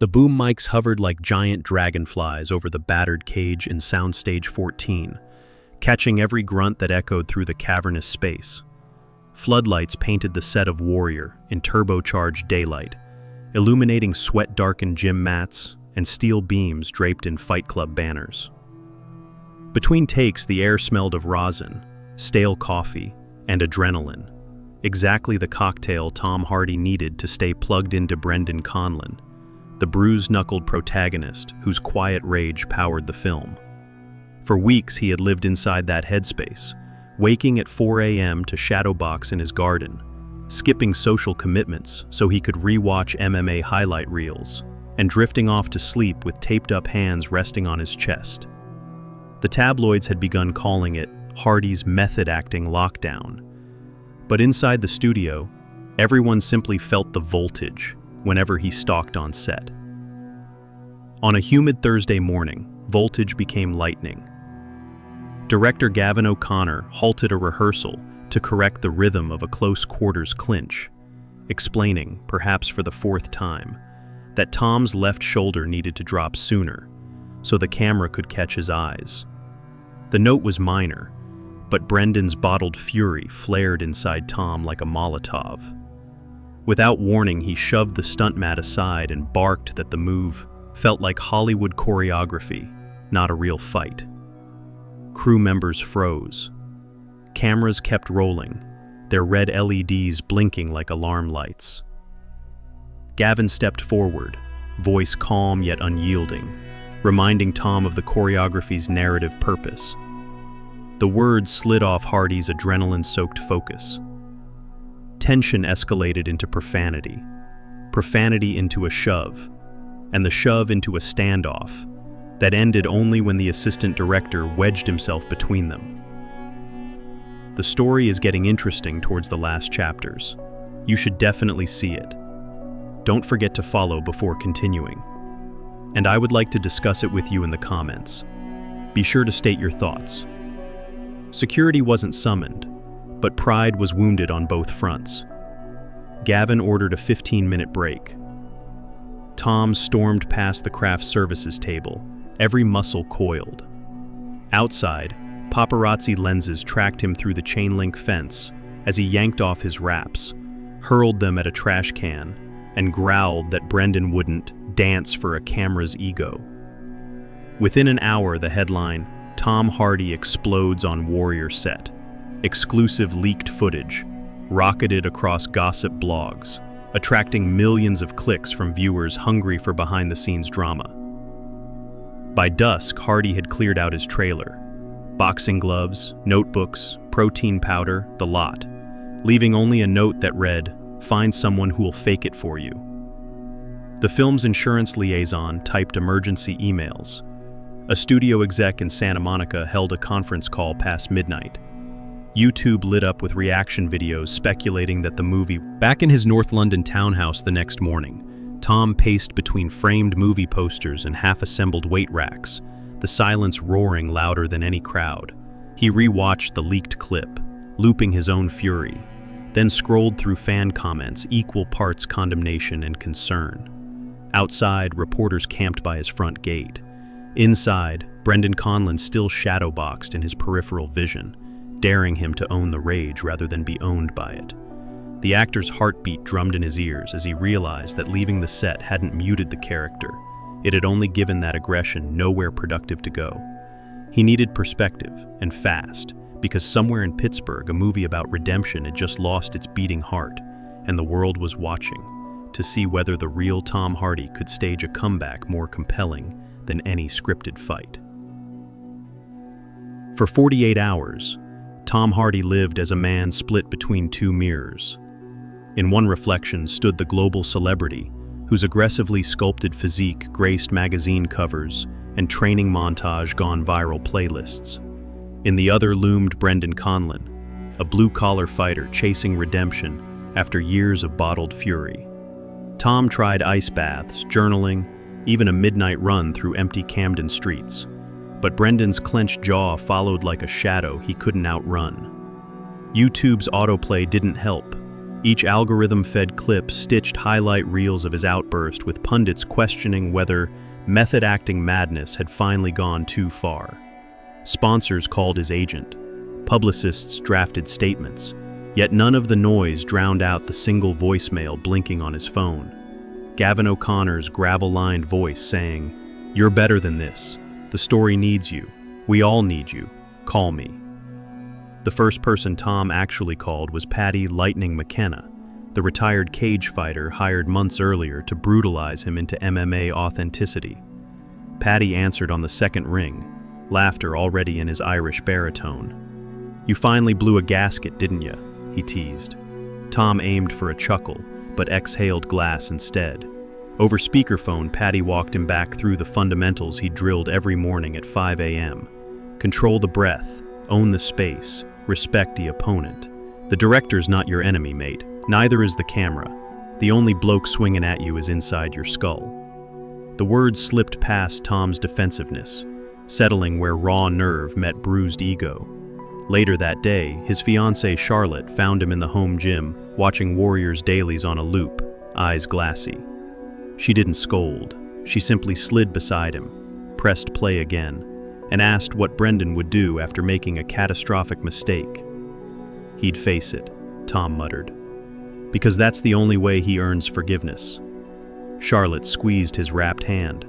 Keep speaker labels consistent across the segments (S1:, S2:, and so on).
S1: The boom mics hovered like giant dragonflies over the battered cage in Soundstage 14, catching every grunt that echoed through the cavernous space. Floodlights painted the set of Warrior in turbocharged daylight, illuminating sweat-darkened gym mats and steel beams draped in Fight Club banners. Between takes, the air smelled of rosin, stale coffee, and adrenaline, exactly the cocktail Tom Hardy needed to stay plugged into Brendan Conlon, the bruised-knuckled protagonist whose quiet rage powered the film. For weeks he had lived inside that headspace, waking at 4 a.m. to shadowbox in his garden, skipping social commitments so he could re-watch MMA highlight reels, and drifting off to sleep with taped-up hands resting on his chest. The tabloids had begun calling it Hardy's method-acting lockdown. But inside the studio, everyone simply felt the voltage whenever he stalked on set. On a humid Thursday morning, voltage became lightning. Director Gavin O'Connor halted a rehearsal to correct the rhythm of a close-quarters clinch, explaining, perhaps for the fourth time, that Tom's left shoulder needed to drop sooner, so the camera could catch his eyes. The note was minor, but Brendan's bottled fury flared inside Tom like a Molotov. Without warning, he shoved the stunt mat aside and barked that the move felt like Hollywood choreography, not a real fight. Crew members froze. Cameras kept rolling, their red LEDs blinking like alarm lights. Gavin stepped forward, voice calm yet unyielding, reminding Tom of the choreography's narrative purpose. The words slid off Hardy's adrenaline-soaked focus. Tension escalated into profanity, profanity into a shove, and the shove into a standoff that ended only when the assistant director wedged himself between them. The story is getting interesting towards the last chapters. You should definitely see it. Don't forget to follow before continuing. And I would like to discuss it with you in the comments. Be sure to state your thoughts. Security wasn't summoned, but pride was wounded on both fronts. Gavin ordered a 15-minute break. Tom stormed past the craft services table, every muscle coiled. Outside, paparazzi lenses tracked him through the chain-link fence as he yanked off his wraps, hurled them at a trash can, and growled that Brendan wouldn't dance for a camera's ego. Within an hour, the headline, "Tom Hardy explodes on Warrior set. Exclusive leaked footage," rocketed across gossip blogs, attracting millions of clicks from viewers hungry for behind-the-scenes drama. By dusk, Hardy had cleared out his trailer. Boxing gloves, notebooks, protein powder, the lot, leaving only a note that read, "Find someone who will fake it for you." The film's insurance liaison typed emergency emails. A studio exec in Santa Monica held a conference call past midnight. YouTube lit up with reaction videos speculating that the movie. Back in his North London townhouse the next morning, Tom paced between framed movie posters and half-assembled weight racks, the silence roaring louder than any crowd. He re-watched the leaked clip, looping his own fury, then scrolled through fan comments, equal parts condemnation and concern. Outside, reporters camped by his front gate. Inside, Brendan Conlon still shadowboxed in his peripheral vision, daring him to own the rage rather than be owned by it. The actor's heartbeat drummed in his ears as he realized that leaving the set hadn't muted the character. It had only given that aggression nowhere productive to go. He needed perspective, and fast, because somewhere in Pittsburgh, a movie about redemption had just lost its beating heart, and the world was watching to see whether the real Tom Hardy could stage a comeback more compelling than any scripted fight. For 48 hours, Tom Hardy lived as a man split between two mirrors. In one reflection stood the global celebrity, whose aggressively sculpted physique graced magazine covers and training montage gone viral playlists. In the other loomed Brendan Conlon, a blue-collar fighter chasing redemption after years of bottled fury. Tom tried ice baths, journaling, even a midnight run through empty Camden streets. But Brendan's clenched jaw followed like a shadow he couldn't outrun. YouTube's autoplay didn't help. Each algorithm-fed clip stitched highlight reels of his outburst, with pundits questioning whether method-acting madness had finally gone too far. Sponsors called his agent. Publicists drafted statements. Yet none of the noise drowned out the single voicemail blinking on his phone. Gavin O'Connor's gravel-lined voice saying, "You're better than this. The story needs you. We all need you. Call me." The first person Tom actually called was Paddy "Lightning" McKenna, the retired cage fighter hired months earlier to brutalize him into MMA authenticity. Paddy answered on the second ring, laughter already in his Irish baritone. "You finally blew a gasket, didn't you?" he teased. Tom aimed for a chuckle, but exhaled glass instead. Over speakerphone, Paddy walked him back through the fundamentals he drilled every morning at 5 a.m. Control the breath, own the space, respect the opponent. The director's not your enemy, mate. Neither is the camera. The only bloke swinging at you is inside your skull. The words slipped past Tom's defensiveness, settling where raw nerve met bruised ego. Later that day, his fiancée Charlotte found him in the home gym, watching Warriors dailies on a loop, eyes glassy. She didn't scold. She simply slid beside him, pressed play again, and asked what Brendan would do after making a catastrophic mistake. "He'd face it," Tom muttered. "Because that's the only way he earns forgiveness." Charlotte squeezed his wrapped hand.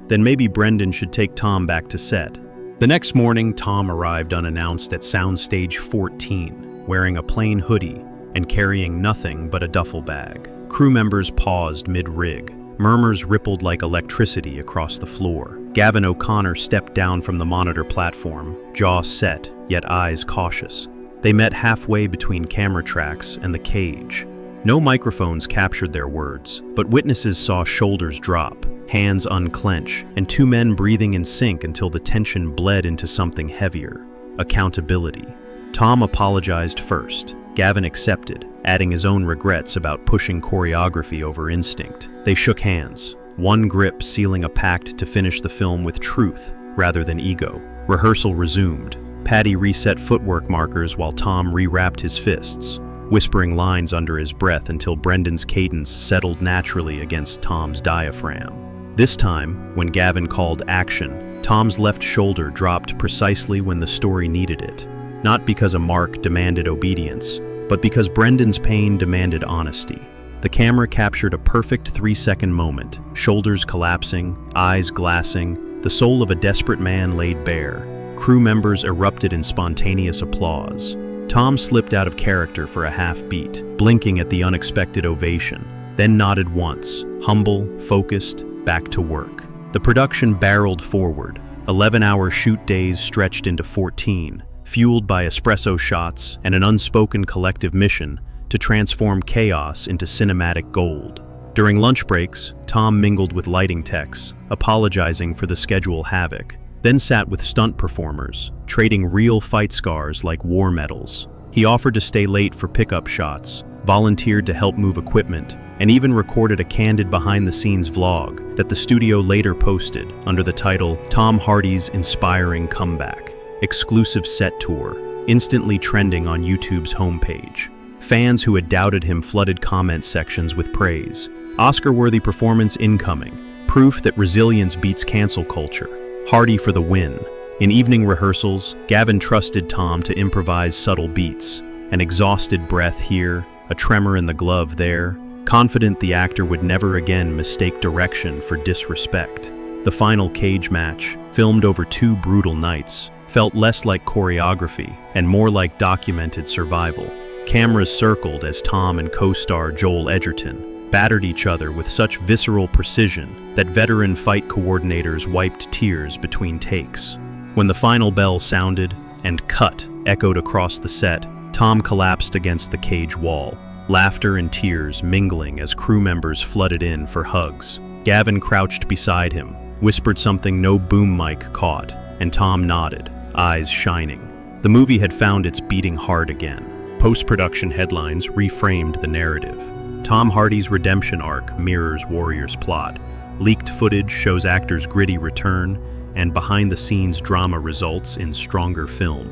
S1: Then maybe Brendan should take Tom back to set. The next morning, Tom arrived unannounced at Soundstage 14, wearing a plain hoodie and carrying nothing but a duffel bag. Crew members paused mid-rig. Murmurs rippled like electricity across the floor. Gavin O'Connor stepped down from the monitor platform, jaw set, yet eyes cautious. They met halfway between camera tracks and the cage. No microphones captured their words, but witnesses saw shoulders drop, hands unclench, and two men breathing in sync until the tension bled into something heavier: accountability. Tom apologized first. Gavin accepted, adding his own regrets about pushing choreography over instinct. They shook hands, one grip sealing a pact to finish the film with truth rather than ego. Rehearsal resumed. Paddy reset footwork markers while Tom rewrapped his fists, whispering lines under his breath until Brendan's cadence settled naturally against Tom's diaphragm. This time, when Gavin called action, Tom's left shoulder dropped precisely when the story needed it. Not because a mark demanded obedience, but because Brendan's pain demanded honesty. The camera captured a perfect 3-second moment, shoulders collapsing, eyes glassing, the soul of a desperate man laid bare. Crew members erupted in spontaneous applause. Tom slipped out of character for a half beat, blinking at the unexpected ovation, then nodded once, humble, focused, back to work. The production barreled forward. 11-hour shoot days stretched into 14, fueled by espresso shots and an unspoken collective mission to transform chaos into cinematic gold. During lunch breaks, Tom mingled with lighting techs, apologizing for the schedule havoc, then sat with stunt performers, trading real fight scars like war medals. He offered to stay late for pickup shots, volunteered to help move equipment, and even recorded a candid behind-the-scenes vlog that the studio later posted under the title "Tom Hardy's Inspiring Comeback." Exclusive set tour, instantly trending on YouTube's homepage. Fans who had doubted him flooded comment sections with praise. Oscar-worthy performance incoming, proof that resilience beats cancel culture. Hardy for the win. In evening rehearsals, Gavin trusted Tom to improvise subtle beats, an exhausted breath here, a tremor in the glove there, confident the actor would never again mistake direction for disrespect. The final cage match, filmed over 2 brutal nights, felt less like choreography and more like documented survival. Cameras circled as Tom and co-star Joel Edgerton battered each other with such visceral precision that veteran fight coordinators wiped tears between takes. When the final bell sounded and "cut" echoed across the set, Tom collapsed against the cage wall, laughter and tears mingling as crew members flooded in for hugs. Gavin crouched beside him, whispered something no boom mic caught, and Tom nodded, eyes shining. The movie had found its beating heart again. Post-production headlines reframed the narrative. Tom Hardy's redemption arc mirrors Warrior's plot. Leaked footage shows actors' gritty return, and behind-the-scenes drama results in stronger film.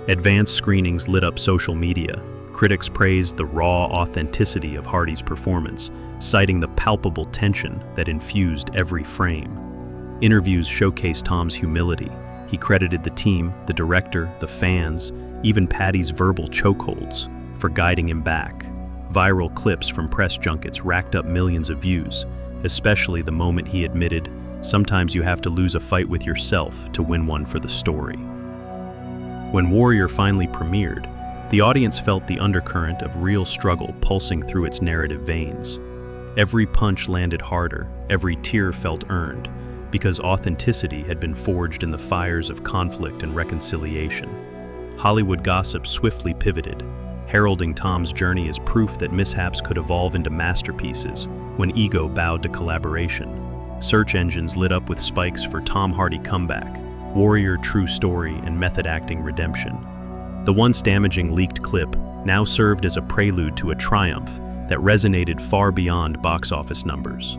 S1: Advanced screenings lit up social media. Critics praised the raw authenticity of Hardy's performance, citing the palpable tension that infused every frame. Interviews showcased Tom's humility. He credited the team, the director, the fans, even Paddy's verbal chokeholds for guiding him back. Viral clips from press junkets racked up millions of views, especially the moment he admitted, "Sometimes you have to lose a fight with yourself to win one for the story." When Warrior finally premiered, the audience felt the undercurrent of real struggle pulsing through its narrative veins. Every punch landed harder, every tear felt earned, because authenticity had been forged in the fires of conflict and reconciliation. Hollywood gossip swiftly pivoted, heralding Tom's journey as proof that mishaps could evolve into masterpieces when ego bowed to collaboration. Search engines lit up with spikes for Tom Hardy comeback, Warrior true story, and method acting redemption. The once damaging leaked clip now served as a prelude to a triumph that resonated far beyond box office numbers.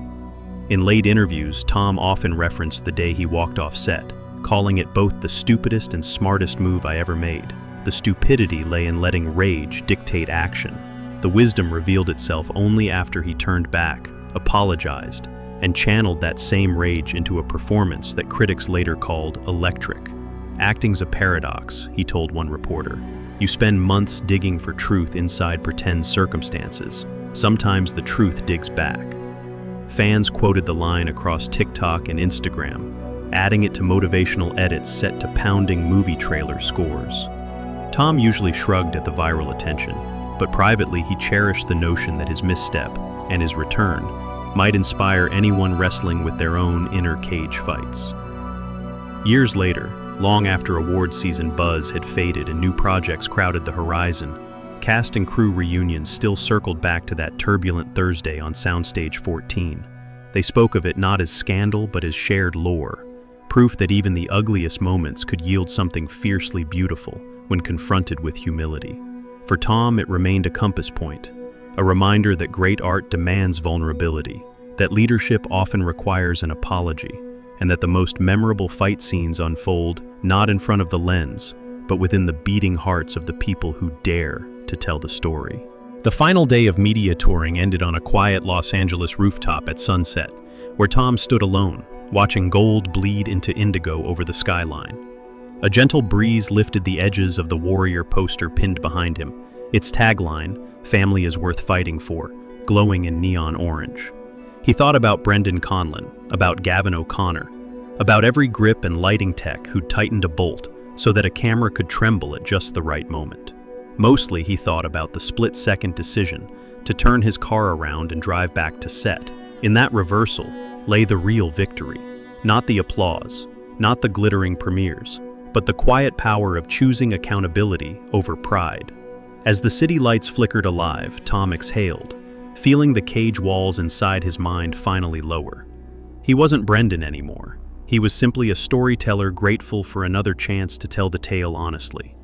S1: In late interviews, Tom often referenced the day he walked off set, calling it both the stupidest and smartest move I ever made. The stupidity lay in letting rage dictate action. The wisdom revealed itself only after he turned back, apologized, and channeled that same rage into a performance that critics later called electric. "Acting's a paradox," he told one reporter. "You spend months digging for truth inside pretend circumstances. Sometimes the truth digs back." Fans quoted the line across TikTok and Instagram, adding it to motivational edits set to pounding movie trailer scores. Tom usually shrugged at the viral attention, but privately he cherished the notion that his misstep and his return might inspire anyone wrestling with their own inner cage fights. Years later, long after award season buzz had faded and new projects crowded the horizon, cast and crew reunions still circled back to that turbulent Thursday on Soundstage 14. They spoke of it not as scandal but as shared lore, proof that even the ugliest moments could yield something fiercely beautiful when confronted with humility. For Tom, it remained a compass point, a reminder that great art demands vulnerability, that leadership often requires an apology, and that the most memorable fight scenes unfold not in front of the lens, but within the beating hearts of the people who dare to tell the story. The final day of media touring ended on a quiet Los Angeles rooftop at sunset, where Tom stood alone, watching gold bleed into indigo over the skyline. A gentle breeze lifted the edges of the Warrior poster pinned behind him, its tagline, "Family is worth fighting for," glowing in neon orange. He thought about Brendan Conlon, about Gavin O'Connor, about every grip and lighting tech who'd tightened a bolt so that a camera could tremble at just the right moment. Mostly he thought about the split-second decision to turn his car around and drive back to set. In that reversal lay the real victory, not the applause, not the glittering premieres, but the quiet power of choosing accountability over pride. As the city lights flickered alive, Tom exhaled, feeling the cage walls inside his mind finally lower. He wasn't Brendan anymore. He was simply a storyteller grateful for another chance to tell the tale honestly.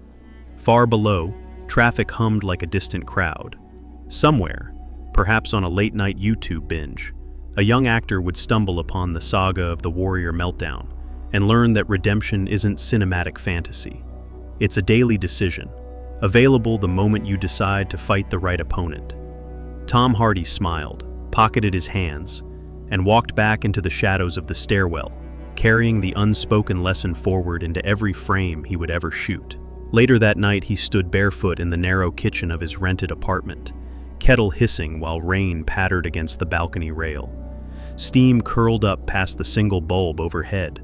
S1: Far below, traffic hummed like a distant crowd. Somewhere, perhaps on a late-night YouTube binge, a young actor would stumble upon the saga of the Warrior Meltdown and learn that redemption isn't cinematic fantasy. It's a daily decision, available the moment you decide to fight the right opponent. Tom Hardy smiled, pocketed his hands, and walked back into the shadows of the stairwell, carrying the unspoken lesson forward into every frame he would ever shoot. Later that night, he stood barefoot in the narrow kitchen of his rented apartment, kettle hissing while rain pattered against the balcony rail. Steam curled up past the single bulb overhead,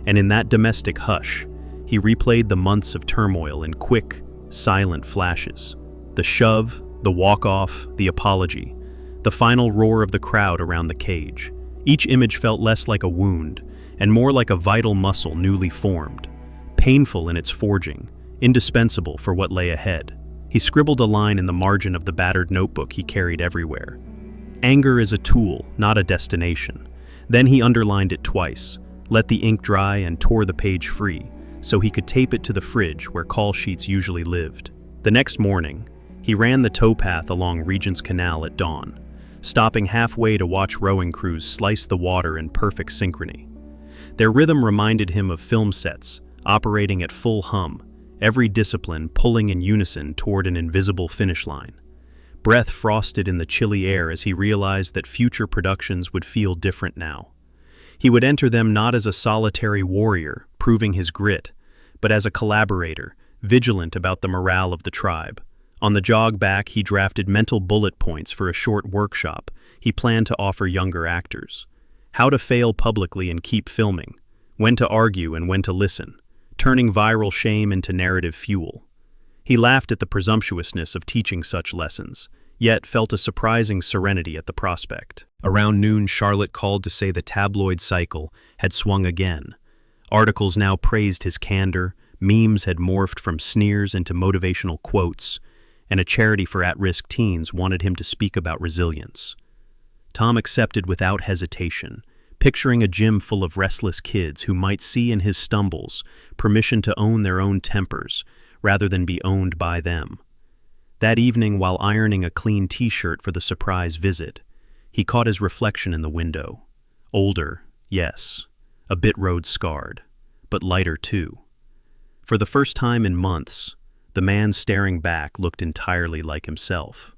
S1: and in that domestic hush, he replayed the months of turmoil in quick, silent flashes. The shove, the walk-off, the apology, the final roar of the crowd around the cage. Each image felt less like a wound and more like a vital muscle newly formed, painful in its forging, indispensable for what lay ahead. He scribbled a line in the margin of the battered notebook he carried everywhere. Anger is a tool, not a destination. Then he underlined it twice, let the ink dry, and tore the page free, so he could tape it to the fridge where call sheets usually lived. The next morning, he ran the towpath along Regent's Canal at dawn, stopping halfway to watch rowing crews slice the water in perfect synchrony. Their rhythm reminded him of film sets, operating at full hum, every discipline pulling in unison toward an invisible finish line. Breath frosted in the chilly air as he realized that future productions would feel different now. He would enter them not as a solitary warrior, proving his grit, but as a collaborator, vigilant about the morale of the tribe. On the jog back, he drafted mental bullet points for a short workshop he planned to offer younger actors. How to fail publicly and keep filming, when to argue and when to listen, turning viral shame into narrative fuel. He laughed at the presumptuousness of teaching such lessons, yet felt a surprising serenity at the prospect. Around noon, Charlotte called to say the tabloid cycle had swung again. Articles now praised his candor, memes had morphed from sneers into motivational quotes, and a charity for at-risk teens wanted him to speak about resilience. Tom accepted without hesitation, picturing a gym full of restless kids who might see in his stumbles permission to own their own tempers rather than be owned by them. That evening, while ironing a clean t-shirt for the surprise visit, he caught his reflection in the window. Older, yes, a bit road-scarred, but lighter too. For the first time in months, the man staring back looked entirely like himself.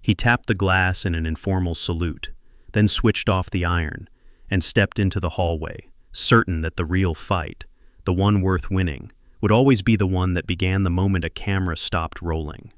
S1: He tapped the glass in an informal salute, then switched off the iron and stepped into the hallway, certain that the real fight, the one worth winning, would always be the one that began the moment a camera stopped rolling.